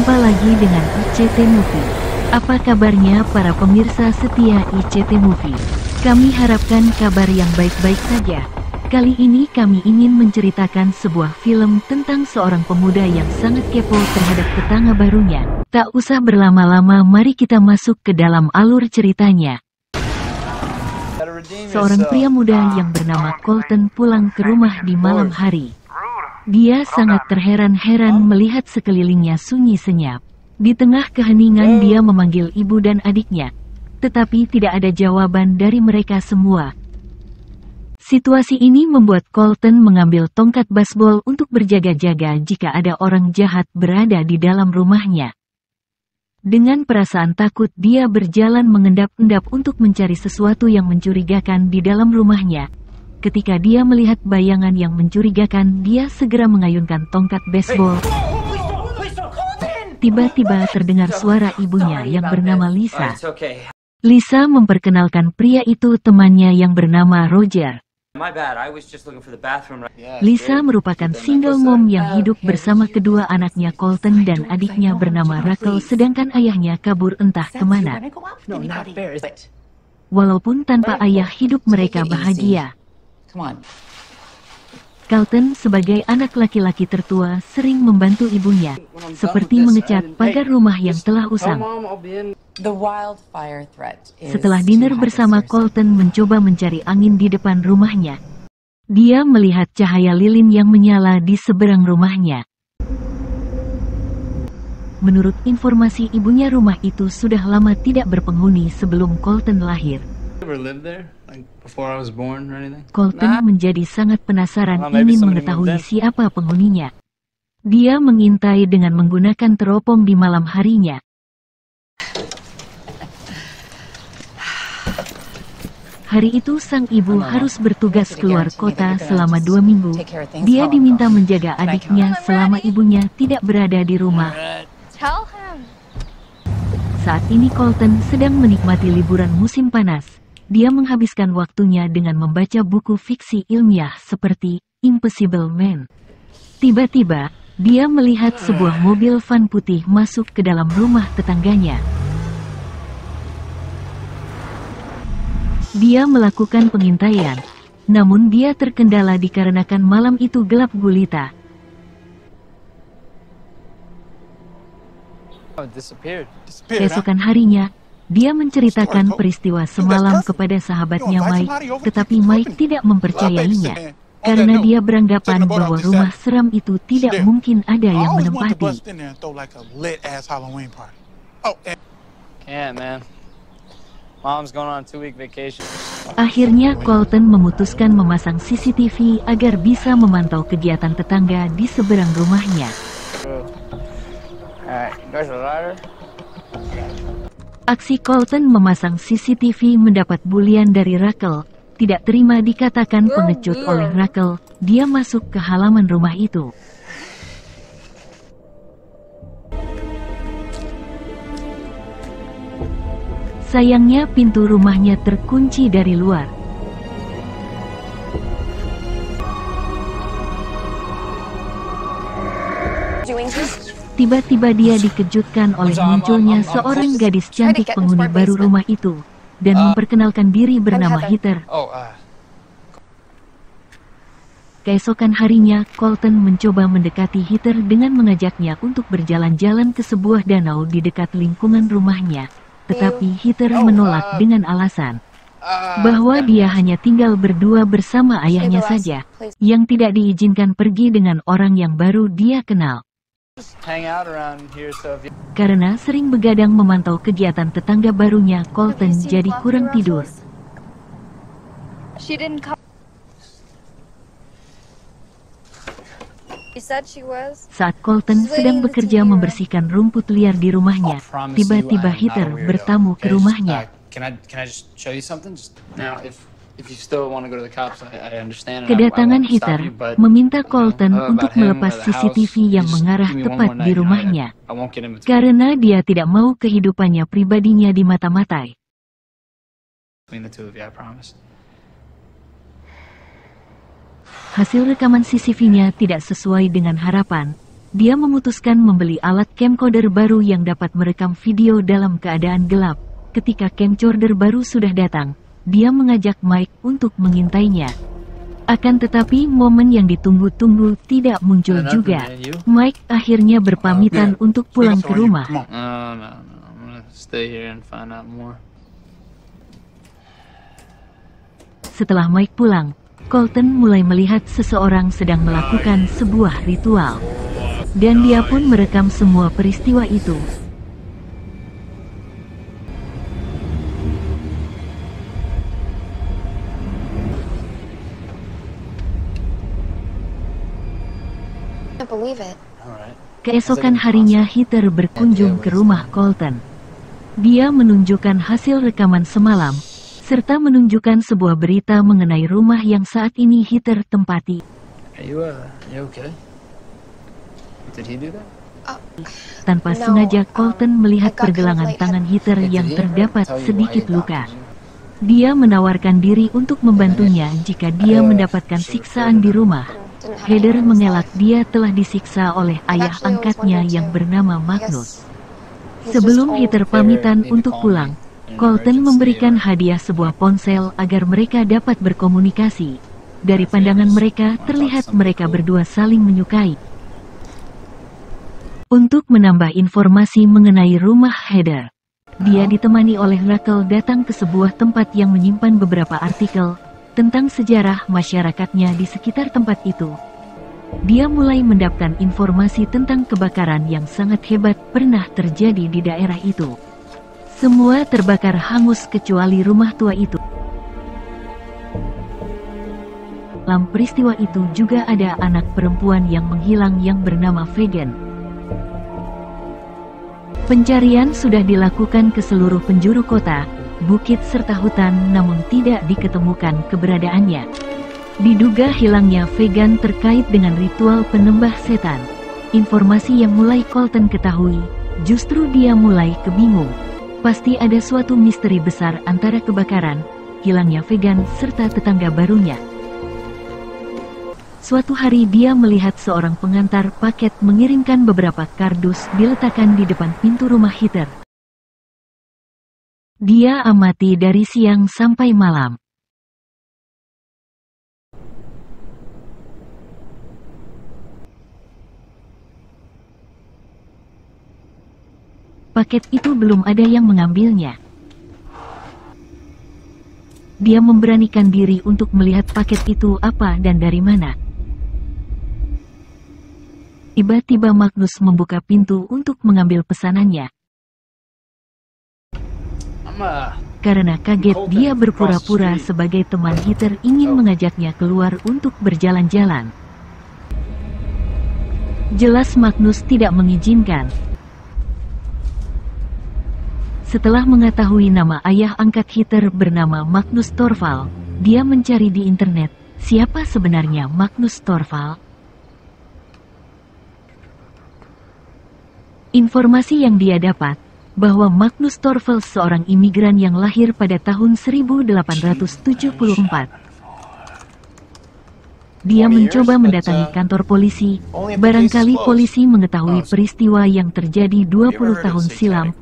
Jumpa lagi dengan ICT Movie. Apa kabarnya para pemirsa setia ICT Movie? Kami harapkan kabar yang baik-baik saja. Kali ini kami ingin menceritakan sebuah film tentang seorang pemuda yang sangat kepo terhadap tetangga barunya. Tak usah berlama-lama, mari kita masuk ke dalam alur ceritanya. Seorang pria muda yang bernama Colton pulang ke rumah di malam hari. Dia sangat terheran-heran melihat sekelilingnya sunyi senyap. Di tengah keheningan dia memanggil ibu dan adiknya. Tetapi tidak ada jawaban dari mereka semua. Situasi ini membuat Colton mengambil tongkat baseball untuk berjaga-jaga jika ada orang jahat berada di dalam rumahnya. Dengan perasaan takut dia berjalan mengendap-endap untuk mencari sesuatu yang mencurigakan di dalam rumahnya. Ketika dia melihat bayangan yang mencurigakan, dia segera mengayunkan tongkat baseball. Tiba-tiba terdengar suara ibunya yang bernama Lisa. Lisa memperkenalkan pria itu temannya yang bernama Roger. Lisa merupakan single mom yang hidup bersama kedua anaknya Colton dan adiknya bernama Rachel, sedangkan ayahnya kabur entah kemana. Walaupun tanpa ayah, hidup mereka bahagia. Colton sebagai anak laki-laki tertua sering membantu ibunya, seperti mengecat pagar rumah yang telah usang. Setelah dinner bersama, Colton mencoba mencari angin di depan rumahnya. Dia melihat cahaya lilin yang menyala di seberang rumahnya. Menurut informasi ibunya, rumah itu sudah lama tidak berpenghuni sebelum Colton lahir. Colton menjadi sangat penasaran, ingin mengetahui siapa penghuninya. Dia mengintai dengan menggunakan teropong di malam harinya. Hari itu sang ibu harus bertugas keluar kota selama 2 minggu. Dia diminta menjaga adiknya selama ibunya tidak berada di rumah. Saat ini Colton sedang menikmati liburan musim panas. Dia menghabiskan waktunya dengan membaca buku fiksi ilmiah seperti Impossible Man. Tiba-tiba, dia melihat sebuah mobil van putih masuk ke dalam rumah tetangganya. Dia melakukan pengintaian, namun dia terkendala dikarenakan malam itu gelap gulita. Keesokan harinya, dia menceritakan peristiwa semalam kepada sahabatnya Mike, tetapi Mike tidak mempercayainya, karena dia beranggapan bahwa rumah seram itu tidak mungkin ada yang menempati. Akhirnya Colton memutuskan memasang CCTV agar bisa memantau kegiatan tetangga di seberang rumahnya. Aksi Colton memasang CCTV mendapat bulian dari Rachel. Tidak terima dikatakan pengecut oleh Rachel, dia masuk ke halaman rumah itu. Sayangnya pintu rumahnya terkunci dari luar. Tiba-tiba dia dikejutkan oleh munculnya seorang gadis cantik penghuni baru rumah itu, dan memperkenalkan diri bernama Heather. Keesokan harinya, Colton mencoba mendekati Heather dengan mengajaknya untuk berjalan-jalan ke sebuah danau di dekat lingkungan rumahnya. Tetapi Heather menolak dengan alasan bahwa dia hanya tinggal berdua bersama ayahnya saja, yang tidak diizinkan pergi dengan orang yang baru dia kenal. Karena sering begadang memantau kegiatan tetangga barunya, Colton jadi kurang tidur. Saat Colton sedang bekerja membersihkan rumput liar di rumahnya, tiba-tiba Heather bertamu ke rumahnya. Kedatangan Heather meminta Colton untuk melepas CCTV yang mengarah tepat di rumahnya, karena dia tidak mau kehidupannya pribadinya dimata-matai. Hasil rekaman CCTV-nya tidak sesuai dengan harapan. dia memutuskan membeli alat camcorder baru yang dapat merekam video dalam keadaan gelap. Ketika camcorder baru sudah datang, dia mengajak Mike untuk mengintainya. Akan tetapi momen yang ditunggu-tunggu tidak muncul juga. Mike akhirnya berpamitan untuk pulang ke rumah. Setelah Mike pulang, Colton mulai melihat seseorang sedang melakukan sebuah ritual. Dan dia pun merekam semua peristiwa itu. Keesokan harinya Heather berkunjung ke rumah Colton. Dia menunjukkan hasil rekaman semalam, serta menunjukkan sebuah berita mengenai rumah yang saat ini Heather tempati. Tanpa sengaja Colton melihat pergelangan tangan Heather yang terdapat sedikit luka. Dia menawarkan diri untuk membantunya jika dia mendapatkan siksaan di rumah. Heather mengelak dia telah disiksa oleh ayah angkatnya yang bernama Magnus. Sebelum Heather pamitan untuk pulang, Colton memberikan hadiah sebuah ponsel agar mereka dapat berkomunikasi. Dari pandangan mereka, terlihat mereka berdua saling menyukai. Untuk menambah informasi mengenai rumah Heather, dia ditemani oleh Rachel datang ke sebuah tempat yang menyimpan beberapa artikel tentang sejarah masyarakatnya di sekitar tempat itu. Dia mulai mendapatkan informasi tentang kebakaran yang sangat hebat pernah terjadi di daerah itu. Semua terbakar hangus kecuali rumah tua itu. Dalam peristiwa itu juga ada anak perempuan yang menghilang yang bernama Vegan. Pencarian sudah dilakukan ke seluruh penjuru kota, bukit serta hutan, namun tidak diketemukan keberadaannya. Diduga hilangnya Vegan terkait dengan ritual penembah setan. Informasi yang mulai Colton ketahui, justru dia mulai kebingung. Pasti ada suatu misteri besar antara kebakaran, hilangnya Vegan, serta tetangga barunya. Suatu hari dia melihat seorang pengantar paket mengirimkan beberapa kardus diletakkan di depan pintu rumah Heather. Dia amati dari siang sampai malam. Paket itu belum ada yang mengambilnya. Dia memberanikan diri untuk melihat paket itu apa dan dari mana. Tiba-tiba Magnus membuka pintu untuk mengambil pesanannya. Karena kaget, dia berpura-pura sebagai teman Heather ingin mengajaknya keluar untuk berjalan-jalan. Jelas Magnus tidak mengizinkan. Setelah mengetahui nama ayah angkat Heather bernama Magnus Torvald, dia mencari di internet, siapa sebenarnya Magnus Torvald? Informasi yang dia dapat, bahwa Magnus Torvald seorang imigran yang lahir pada tahun 1874. Dia mencoba mendatangi kantor polisi, barangkali polisi mengetahui peristiwa yang terjadi 20 tahun silam.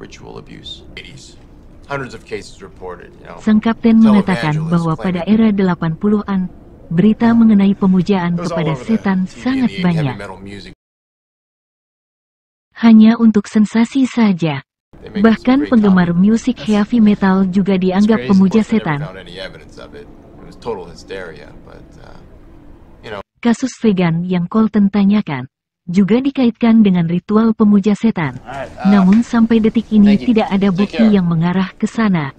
Sang kapten mengatakan bahwa pada era 80-an, berita mengenai pemujaan kepada setan sangat banyak. Hanya untuk sensasi saja. Bahkan penggemar musik heavy metal juga dianggap pemuja setan. Kasus Vegan yang Colton tanyakan juga dikaitkan dengan ritual pemuja setan. Namun sampai detik ini tidak ada bukti yang mengarah ke sana.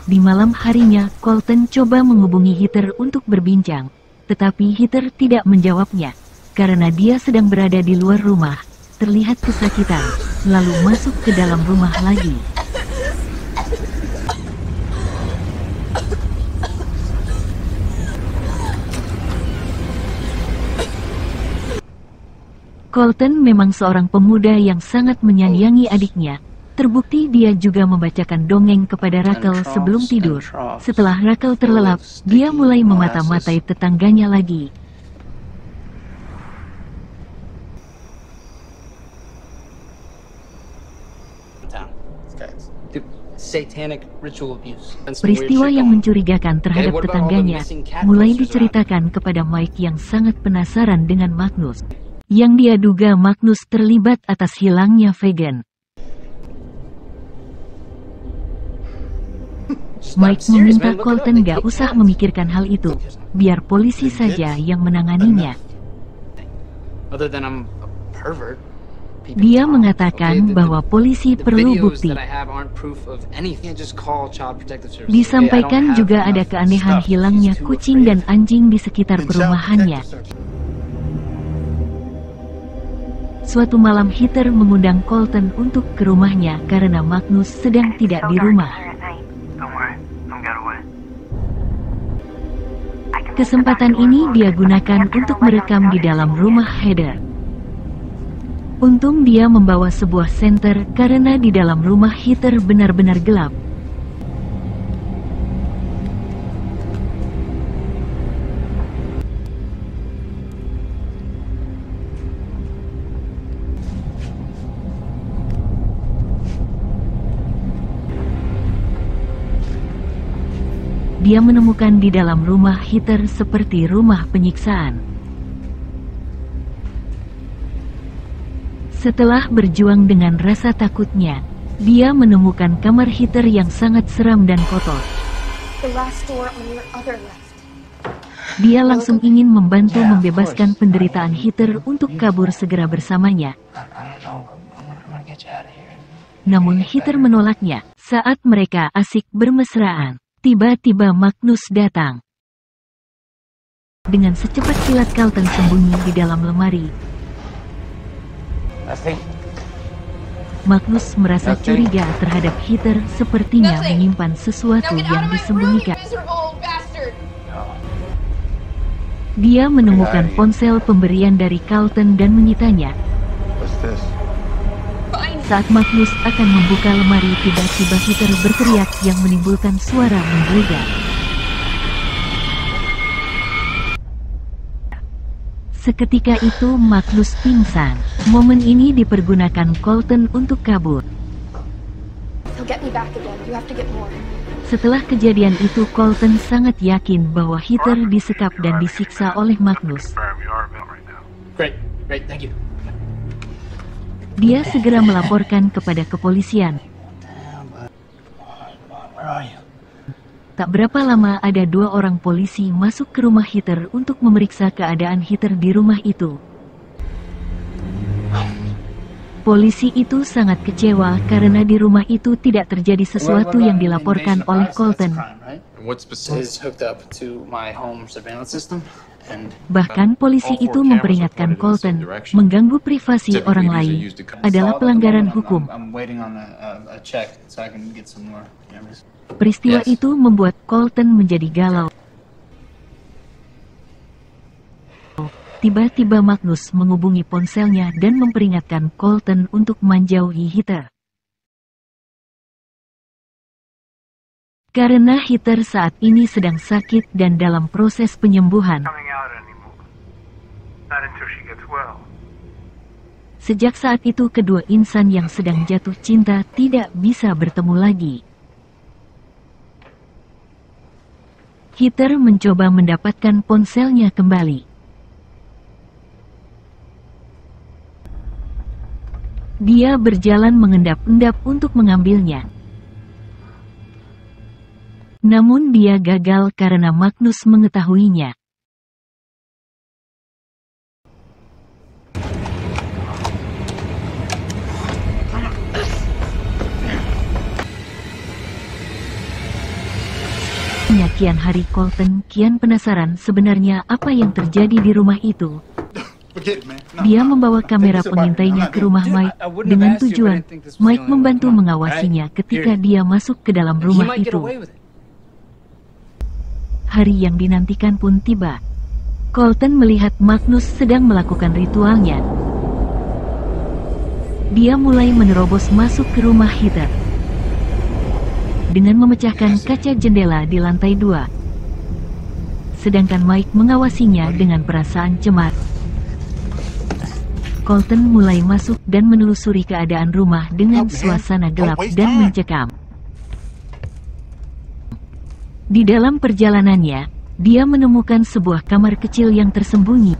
Di malam harinya, Colton coba menghubungi Heather untuk berbincang, tetapi Heather tidak menjawabnya. Karena dia sedang berada di luar rumah, terlihat kesakitan, lalu masuk ke dalam rumah lagi. Colton memang seorang pemuda yang sangat menyayangi adiknya. Terbukti dia juga membacakan dongeng kepada Rachel sebelum tidur. Setelah Rachel terlelap, dia mulai memata-matai tetangganya lagi. Peristiwa yang mencurigakan terhadap tetangganya mulai diceritakan kepada Mike yang sangat penasaran dengan Magnus. Yang dia duga Magnus terlibat atas hilangnya Vegan. Mike meminta Colton gak usah memikirkan hal itu, biar polisi saja yang menanganinya. Dia mengatakan bahwa polisi perlu bukti. Disampaikan juga ada keanehan hilangnya kucing dan anjing di sekitar perumahannya. Suatu malam Heather mengundang Colton untuk ke rumahnya karena Magnus sedang tidak di rumah. Kesempatan ini dia gunakan untuk merekam di dalam rumah Heather. Untung dia membawa sebuah senter karena di dalam rumah Heather benar-benar gelap. Dia menemukan di dalam rumah Heather seperti rumah penyiksaan. Setelah berjuang dengan rasa takutnya, dia menemukan kamar Heather yang sangat seram dan kotor. Dia langsung ingin membantu membebaskan penderitaan Heather untuk kabur segera bersamanya. Namun Heather menolaknya. Saat mereka asik bermesraan, tiba-tiba Magnus datang. Dengan secepat kilat Colton sembunyi di dalam lemari. Magnus merasa curiga terhadap Heather, sepertinya menyimpan sesuatu yang disembunyikan. Dia menemukan ponsel pemberian dari Colton dan menyitanya. Saat Magnus akan membuka lemari, tiba-tiba Heather berteriak yang menimbulkan suara menggelegar. Seketika itu Magnus pingsan. Momen ini dipergunakan Colton untuk kabur. Setelah kejadian itu Colton sangat yakin bahwa Heather disekap dan disiksa oleh Magnus. Dia segera melaporkan kepada kepolisian. Tak berapa lama ada 2 orang polisi masuk ke rumah Heather untuk memeriksa keadaan Heather di rumah itu. Polisi itu sangat kecewa karena di rumah itu tidak terjadi sesuatu yang dilaporkan oleh Colton. Bahkan polisi itu memperingatkan Colton, mengganggu privasi orang lain adalah pelanggaran hukum. Peristiwa itu membuat Colton menjadi galau. Tiba-tiba Magnus menghubungi ponselnya dan memperingatkan Colton untuk menjauhi Heather. Karena Heather saat ini sedang sakit dan dalam proses penyembuhan. Sejak saat itu kedua insan yang sedang jatuh cinta tidak bisa bertemu lagi. Heather mencoba mendapatkan ponselnya kembali. Dia berjalan mengendap-endap untuk mengambilnya. Namun dia gagal karena Magnus mengetahuinya. Kian hari Colton kian penasaran sebenarnya apa yang terjadi di rumah itu. Dia membawa kamera pengintainya ke rumah Mike dengan tujuan Mike membantu mengawasinya ketika dia masuk ke dalam rumah itu. Hari yang dinantikan pun tiba. Colton melihat Magnus sedang melakukan ritualnya. Dia mulai menerobos masuk ke rumah Heather dengan memecahkan kaca jendela di lantai 2. Sedangkan Mike mengawasinya dengan perasaan cemas. Colton mulai masuk dan menelusuri keadaan rumah dengan suasana gelap dan mencekam. Di dalam perjalanannya, dia menemukan sebuah kamar kecil yang tersembunyi.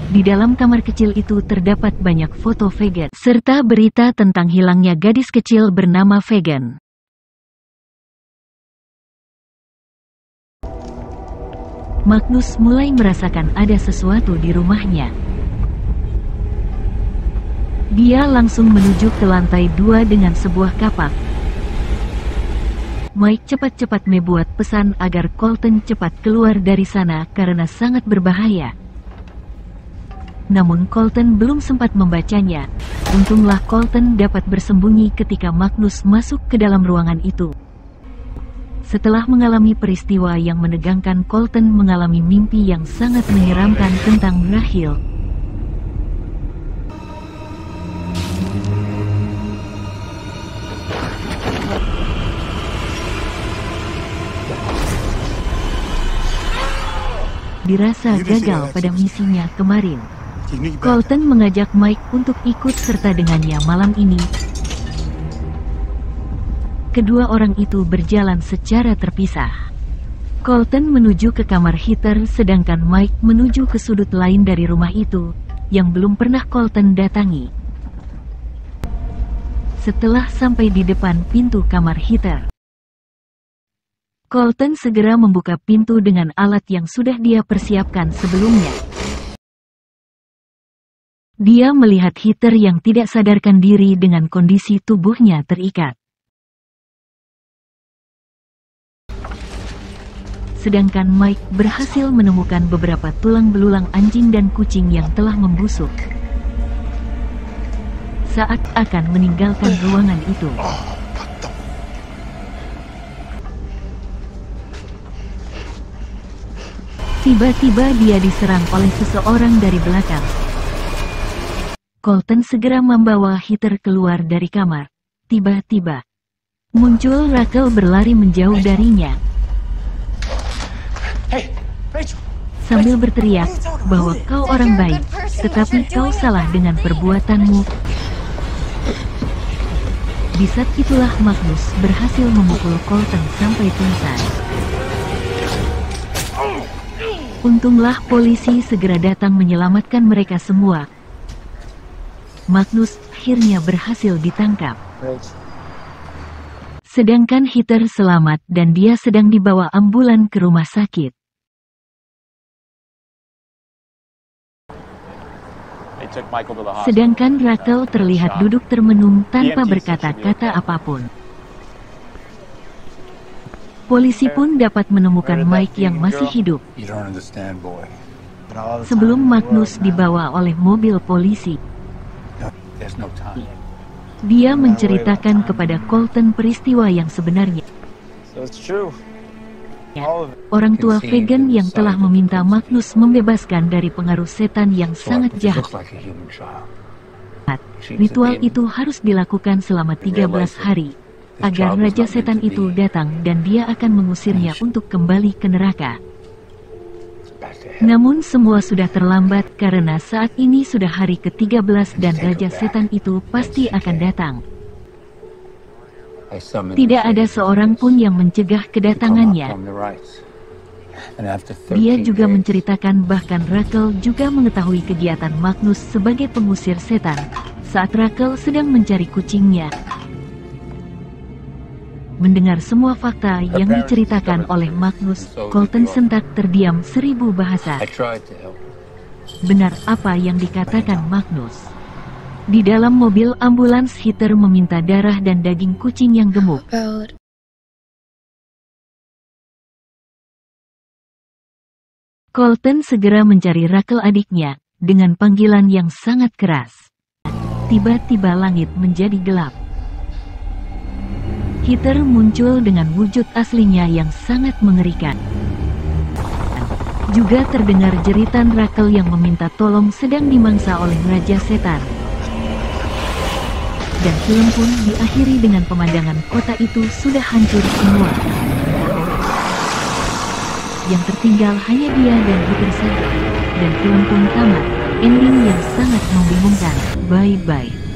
Di dalam kamar kecil itu terdapat banyak foto Vegan, serta berita tentang hilangnya gadis kecil bernama Vegan. Magnus mulai merasakan ada sesuatu di rumahnya. Dia langsung menuju ke lantai 2 dengan sebuah kapak. Mike cepat-cepat membuat pesan agar Colton cepat keluar dari sana karena sangat berbahaya. Namun Colton belum sempat membacanya. Untunglah Colton dapat bersembunyi ketika Magnus masuk ke dalam ruangan itu. Setelah mengalami peristiwa yang menegangkan, Colton mengalami mimpi yang sangat menyeramkan tentang Rahil. Dirasa gagal pada misinya kemarin. Colton mengajak Mike untuk ikut serta dengannya malam ini. Kedua orang itu berjalan secara terpisah. Colton menuju ke kamar Heather sedangkan Mike menuju ke sudut lain dari rumah itu, yang belum pernah Colton datangi. Setelah sampai di depan pintu kamar Heather, Colton segera membuka pintu dengan alat yang sudah dia persiapkan sebelumnya. Dia melihat Heather yang tidak sadarkan diri dengan kondisi tubuhnya terikat. Sedangkan Mike berhasil menemukan beberapa tulang belulang anjing dan kucing yang telah membusuk. Saat akan meninggalkan ruangan itu, tiba-tiba dia diserang oleh seseorang dari belakang. Colton segera membawa Heather keluar dari kamar. Tiba-tiba muncul Rachel berlari menjauh darinya. Sambil berteriak bahwa kau orang baik, tetapi kau salah dengan perbuatanmu. Di saat itulah Magnus berhasil memukul Colton sampai pingsan. Untunglah polisi segera datang menyelamatkan mereka semua. Magnus akhirnya berhasil ditangkap. Sedangkan Heather selamat dan dia sedang dibawa ambulan ke rumah sakit. Sedangkan Rachel terlihat duduk termenung tanpa berkata-kata apapun. Polisi pun dapat menemukan Mike yang masih hidup. Sebelum Magnus dibawa oleh mobil polisi, dia menceritakan kepada Colton peristiwa yang sebenarnya. Orang tua Vegan yang telah meminta Magnus membebaskan dari pengaruh setan yang sangat jahat. Ritual itu harus dilakukan selama 13 hari, agar Raja Setan itu datang dan dia akan mengusirnya untuk kembali ke neraka. Namun semua sudah terlambat karena saat ini sudah hari ke-13 dan Raja Setan itu pasti akan datang. Tidak ada seorang pun yang mencegah kedatangannya. Dia juga menceritakan bahkan Rachel juga mengetahui kegiatan Magnus sebagai pengusir setan saat Rachel sedang mencari kucingnya. Mendengar semua fakta yang diceritakan oleh Magnus, Colton sentak terdiam 1000 bahasa. Benar apa yang dikatakan Magnus. Di dalam mobil ambulans, Heather meminta darah dan daging kucing yang gemuk. Colton segera mencari Rachel adiknya, dengan panggilan yang sangat keras. Tiba-tiba langit menjadi gelap. Heather muncul dengan wujud aslinya yang sangat mengerikan. Juga terdengar jeritan Rachel yang meminta tolong sedang dimangsa oleh Raja Setan. Dan film pun diakhiri dengan pemandangan kota itu sudah hancur semua. Yang tertinggal hanya dia dan Heather saja. Dan film pun tamat, ending yang sangat membingungkan. Bye-bye.